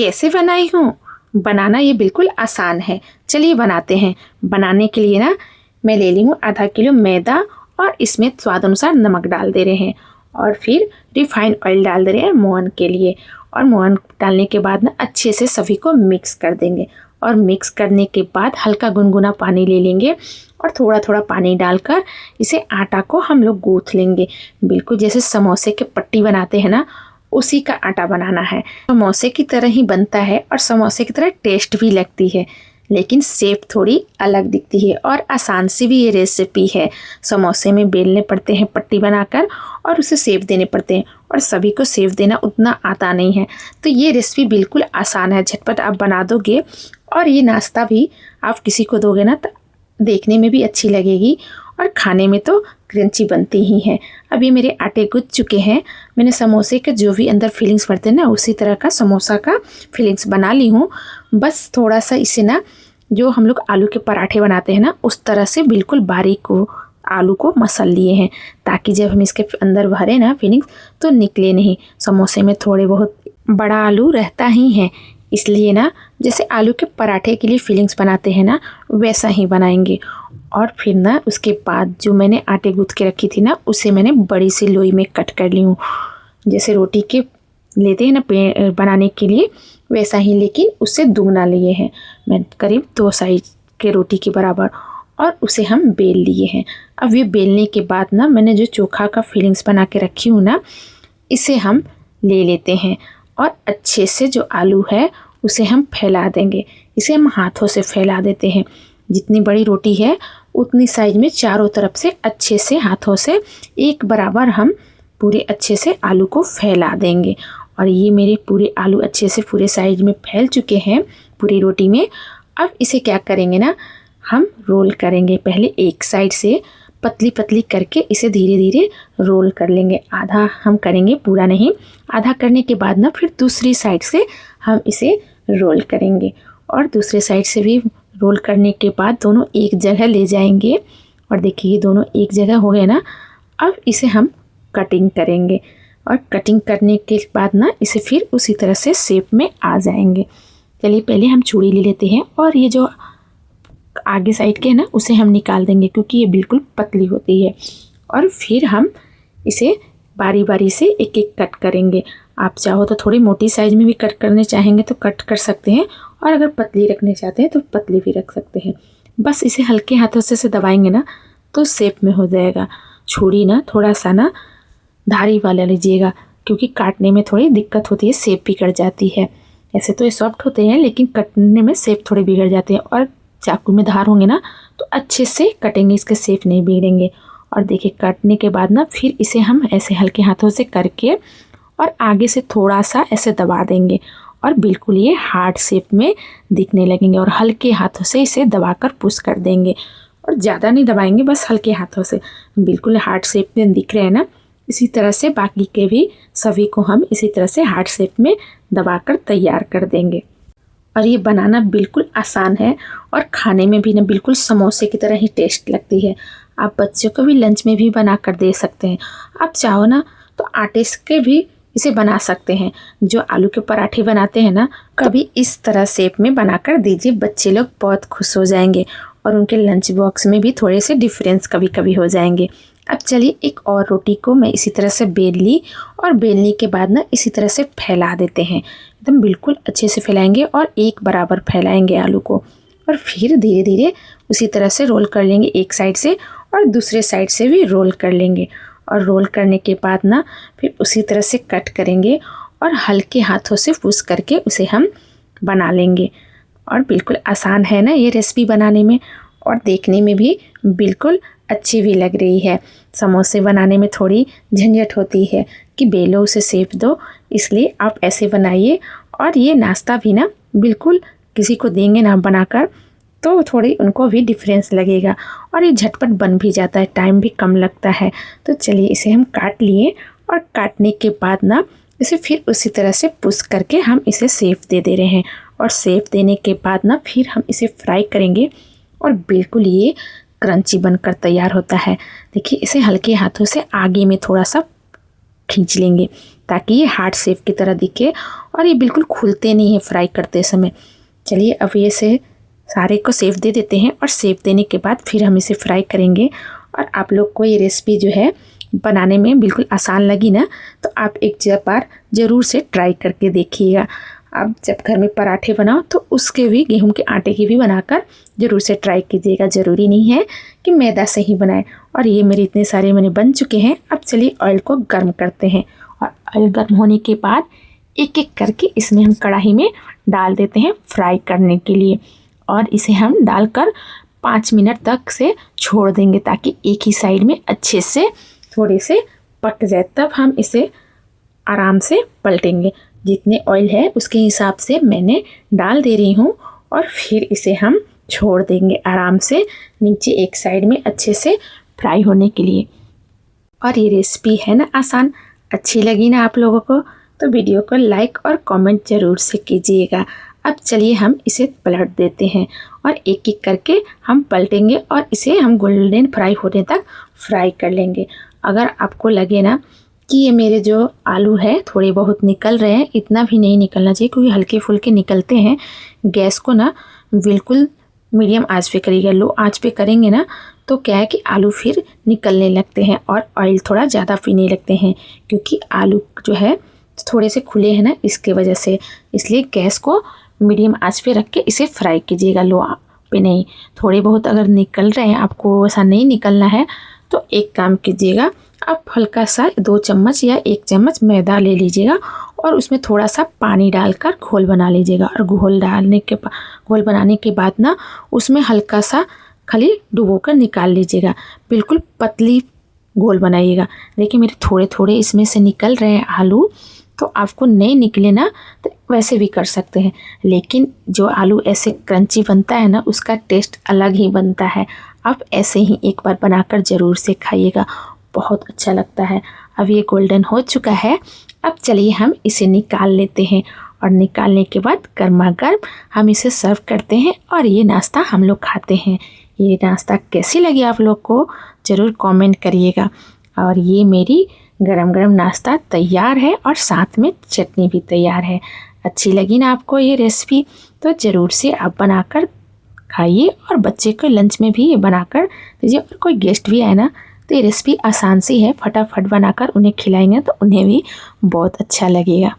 कैसे बनाई हूँ? बनाना ये बिल्कुल आसान है। चलिए बनाते हैं। बनाने के लिए ना मैं ले ली हूँ आधा किलो मैदा और इसमें स्वाद अनुसार नमक डाल दे रहे हैं और फिर रिफाइंड ऑयल डाल दे रहे हैं मोहन के लिए। और मोहन डालने के बाद ना अच्छे से सभी को मिक्स कर देंगे और मिक्स करने के बाद हल्का गुनगुना पानी ले लेंगे और थोड़ा थोड़ा पानी डालकर इसे आटा को हम लोग गूँथ लेंगे। बिल्कुल जैसे समोसे के पट्टी बनाते हैं ना, उसी का आटा बनाना है। समोसे की तरह ही बनता है और समोसे की तरह टेस्ट भी लगती है, लेकिन शेप थोड़ी अलग दिखती है और आसान सी भी ये रेसिपी है। समोसे में बेलने पड़ते हैं पट्टी बनाकर और उसे शेप देने पड़ते हैं और सभी को शेप देना उतना आता नहीं है। तो ये रेसिपी बिल्कुल आसान है, झटपट आप बना दोगे और ये नाश्ता भी आप किसी को दोगे ना तो देखने में भी अच्छी लगेगी और खाने में तो क्रंची बनती ही है। अब ये मेरे आटे गुथ चुके हैं। मैंने समोसे के जो भी अंदर फीलिंग्स पड़ते हैं ना, उसी तरह का समोसा का फीलिंग्स बना ली हूँ। बस थोड़ा सा इसे ना जो हम लोग आलू के पराठे बनाते हैं ना, उस तरह से बिल्कुल बारीक को आलू को मसल लिए हैं ताकि जब हम इसके अंदर भरें ना फीलिंग्स तो निकले नहीं। समोसे में थोड़े बहुत बड़ा आलू रहता ही है, इसलिए ना जैसे आलू के पराठे के लिए फीलिंग्स बनाते हैं ना, वैसा ही बनाएंगे। और फिर ना उसके बाद जो मैंने आटे गूँथ के रखी थी ना, उसे मैंने बड़ी सी लोई में कट कर ली हूँ। जैसे रोटी के लेते हैं ना बनाने के लिए, वैसा ही, लेकिन उससे दुगना लिए हैं। मैं करीब 2 साइज के रोटी के बराबर, और उसे हम बेल लिए हैं। अब ये बेलने के बाद ना मैंने जो चोखा का फीलिंग्स बना के रखी हूँ ना, इसे हम ले लेते हैं और अच्छे से जो आलू है उसे हम फैला देंगे। इसे हम हाथों से फैला देते हैं। जितनी बड़ी रोटी है उतनी साइज में चारों तरफ से अच्छे से हाथों से एक बराबर हम पूरे अच्छे से आलू को फैला देंगे। और ये मेरे पूरे आलू अच्छे से पूरे साइज में फैल चुके हैं पूरी रोटी में। अब इसे क्या करेंगे ना, हम रोल करेंगे। पहले एक साइड से पतली पतली करके इसे धीरे धीरे रोल कर लेंगे। आधा हम करेंगे, पूरा नहीं। आधा करने के बाद ना फिर दूसरी साइड से हम इसे रोल करेंगे और दूसरे साइड से भी रोल करने के बाद दोनों एक जगह ले जाएंगे। और देखिए दोनों एक जगह हो गए ना। अब इसे हम कटिंग करेंगे और कटिंग करने के बाद ना इसे फिर उसी तरह से शेप में आ जाएंगे। चलिए पहले हम छुरी ले लेते हैं और ये जो आगे साइड के है ना, उसे हम निकाल देंगे क्योंकि ये बिल्कुल पतली होती है। और फिर हम इसे बारी बारी से एक एक कट करेंगे। आप चाहो तो थोड़ी मोटी साइज में भी कट करने चाहेंगे तो कट कर सकते हैं, और अगर पतली रखने चाहते हैं तो पतली भी रख सकते हैं। बस इसे हल्के हाथों से दबाएंगे ना तो शेप में हो जाएगा। छुरी ना थोड़ा सा ना धारी वाला लीजिएगा क्योंकि काटने में थोड़ी दिक्कत होती है, शेप बिगड़ जाती है। ऐसे तो ये सॉफ्ट होते हैं लेकिन कटने में शेप थोड़े बिगड़ जाते हैं, और चाकू में धार होंगे ना तो अच्छे से कटेंगे, इसके शेप नहीं बिगड़ेंगे। और देखिए काटने के बाद ना फिर इसे हम ऐसे हल्के हाथों से करके और आगे से थोड़ा सा ऐसे दबा देंगे और बिल्कुल ये हार्ड शेप में दिखने लगेंगे। और हल्के हाथों से इसे दबाकर पुश कर देंगे और ज़्यादा नहीं दबाएंगे, बस हल्के हाथों से। बिल्कुल हार्ड शेप में दिख रहे हैं ना, इसी तरह से बाकी के भी सभी को हम इसी तरह से हार्ड शेप में दबाकर तैयार कर देंगे। और ये बनाना बिल्कुल आसान है और खाने में भी ना बिल्कुल समोसे की तरह ही टेस्ट लगती है। आप बच्चों को भी लंच में भी बना कर दे सकते हैं। आप चाहो ना तो आटे के भी इसे बना सकते हैं। जो आलू के पराठे बनाते हैं ना, कभी इस तरह शेप में बनाकर दीजिए, बच्चे लोग बहुत खुश हो जाएंगे और उनके लंच बॉक्स में भी थोड़े से डिफरेंस कभी कभी हो जाएंगे। अब चलिए एक और रोटी को मैं इसी तरह से बेल ली और बेलने के बाद ना इसी तरह से फैला देते हैं। एकदम बिल्कुल अच्छे से फैलाएंगे और एक बराबर फैलाएंगे आलू को, और फिर धीरे धीरे उसी तरह से रोल कर लेंगे एक साइड से और दूसरे साइड से भी रोल कर लेंगे। और रोल करने के बाद ना फिर उसी तरह से कट करेंगे और हल्के हाथों से पुश करके उसे हम बना लेंगे। और बिल्कुल आसान है ना ये रेसिपी बनाने में, और देखने में भी बिल्कुल अच्छी भी लग रही है। समोसे बनाने में थोड़ी झंझट होती है कि बेलो उसे शेप दो, इसलिए आप ऐसे बनाइए। और ये नाश्ता भी ना बिल्कुल किसी को देंगे ना बनाकर तो थोड़ी उनको भी डिफरेंस लगेगा, और ये झटपट बन भी जाता है, टाइम भी कम लगता है। तो चलिए इसे हम काट लिए और काटने के बाद ना इसे फिर उसी तरह से पुश करके हम इसे शेप दे रहे हैं। और शेप देने के बाद ना फिर हम इसे फ्राई करेंगे और बिल्कुल ये क्रंची बनकर तैयार होता है। देखिए इसे हल्के हाथों से आगे में थोड़ा सा खींच लेंगे ताकि ये हार्ट शेप की तरह दिखे और ये बिल्कुल खुलते नहीं है फ्राई करते समय। चलिए अब ये से सारे को सेव दे देते हैं और सेव देने के बाद फिर हम इसे फ्राई करेंगे। और आप लोग को ये रेसिपी जो है बनाने में बिल्कुल आसान लगी ना, तो आप एक बार ज़रूर से ट्राई करके देखिएगा। आप जब घर में पराठे बनाओ तो उसके भी गेहूं के आटे की भी बनाकर ज़रूर से ट्राई कीजिएगा। ज़रूरी नहीं है कि मैदा से ही बनाएं। और ये मेरे इतने सारे बन चुके हैं। अब चलिए ऑयल को गर्म करते हैं और ऑयल गर्म होने के बाद एक एक करके इसमें हम कढ़ाई में डाल देते हैं फ्राई करने के लिए। और इसे हम डालकर 5 मिनट तक से छोड़ देंगे ताकि एक ही साइड में अच्छे से थोड़े से पक जाए। तब हम इसे आराम से पलटेंगे। जितने ऑयल है उसके हिसाब से मैंने डाल दे रही हूँ और फिर इसे हम छोड़ देंगे आराम से नीचे एक साइड में अच्छे से फ्राई होने के लिए। और ये रेसिपी है ना आसान, अच्छी लगी ना आप लोगों को तो वीडियो को लाइक और कमेंट ज़रूर से कीजिएगा। अब चलिए हम इसे पलट देते हैं और एक एक करके हम पलटेंगे और इसे हम गोल्डन फ्राई होने तक फ्राई कर लेंगे। अगर आपको लगे ना कि ये मेरे जो आलू है थोड़े बहुत निकल रहे हैं, इतना भी नहीं निकलना चाहिए क्योंकि हल्के फुल्के निकलते हैं। गैस को ना बिल्कुल मीडियम आंच पे करिएगा। लो आंच पे करेंगे ना तो क्या है कि आलू फिर निकलने लगते हैं और ऑयल थोड़ा ज़्यादा पीने लगते हैं, क्योंकि आलू जो है थोड़े से खुले हैं ना इसके वजह से। इसलिए गैस को मीडियम आंच पे रख के इसे फ्राई कीजिएगा, लो पे नहीं। थोड़े बहुत अगर निकल रहे हैं, आपको ऐसा नहीं निकलना है तो एक काम कीजिएगा, आप हल्का सा 2 चम्मच या 1 चम्मच मैदा ले लीजिएगा और उसमें थोड़ा सा पानी डालकर घोल बना लीजिएगा। और घोल बनाने के बाद ना उसमें हल्का सा खाली डुबो कर निकाल लीजिएगा। बिल्कुल पतली घोल बनाइएगा। देखिए मेरे थोड़े थोड़े इसमें से निकल रहे हैं आलू, तो आपको नहीं निकले ना तो वैसे भी कर सकते हैं, लेकिन जो आलू ऐसे क्रंची बनता है ना उसका टेस्ट अलग ही बनता है। आप ऐसे ही एक बार बनाकर ज़रूर से खाइएगा, बहुत अच्छा लगता है। अब ये गोल्डन हो चुका है। अब चलिए हम इसे निकाल लेते हैं और निकालने के बाद गर्मा गर्म हम इसे सर्व करते हैं और ये नाश्ता हम लोग खाते हैं। ये नाश्ता कैसी लगी आप लोग को ज़रूर कमेंट करिएगा। और ये मेरी गरम गरम नाश्ता तैयार है और साथ में चटनी भी तैयार है। अच्छी लगी ना आपको ये रेसिपी तो ज़रूर से आप बनाकर खाइए और बच्चे को लंच में भी ये बनाकर दीजिए। और कोई गेस्ट भी आए ना तो ये रेसिपी आसान सी है, फटाफट बनाकर उन्हें खिलाएंगे तो उन्हें भी बहुत अच्छा लगेगा।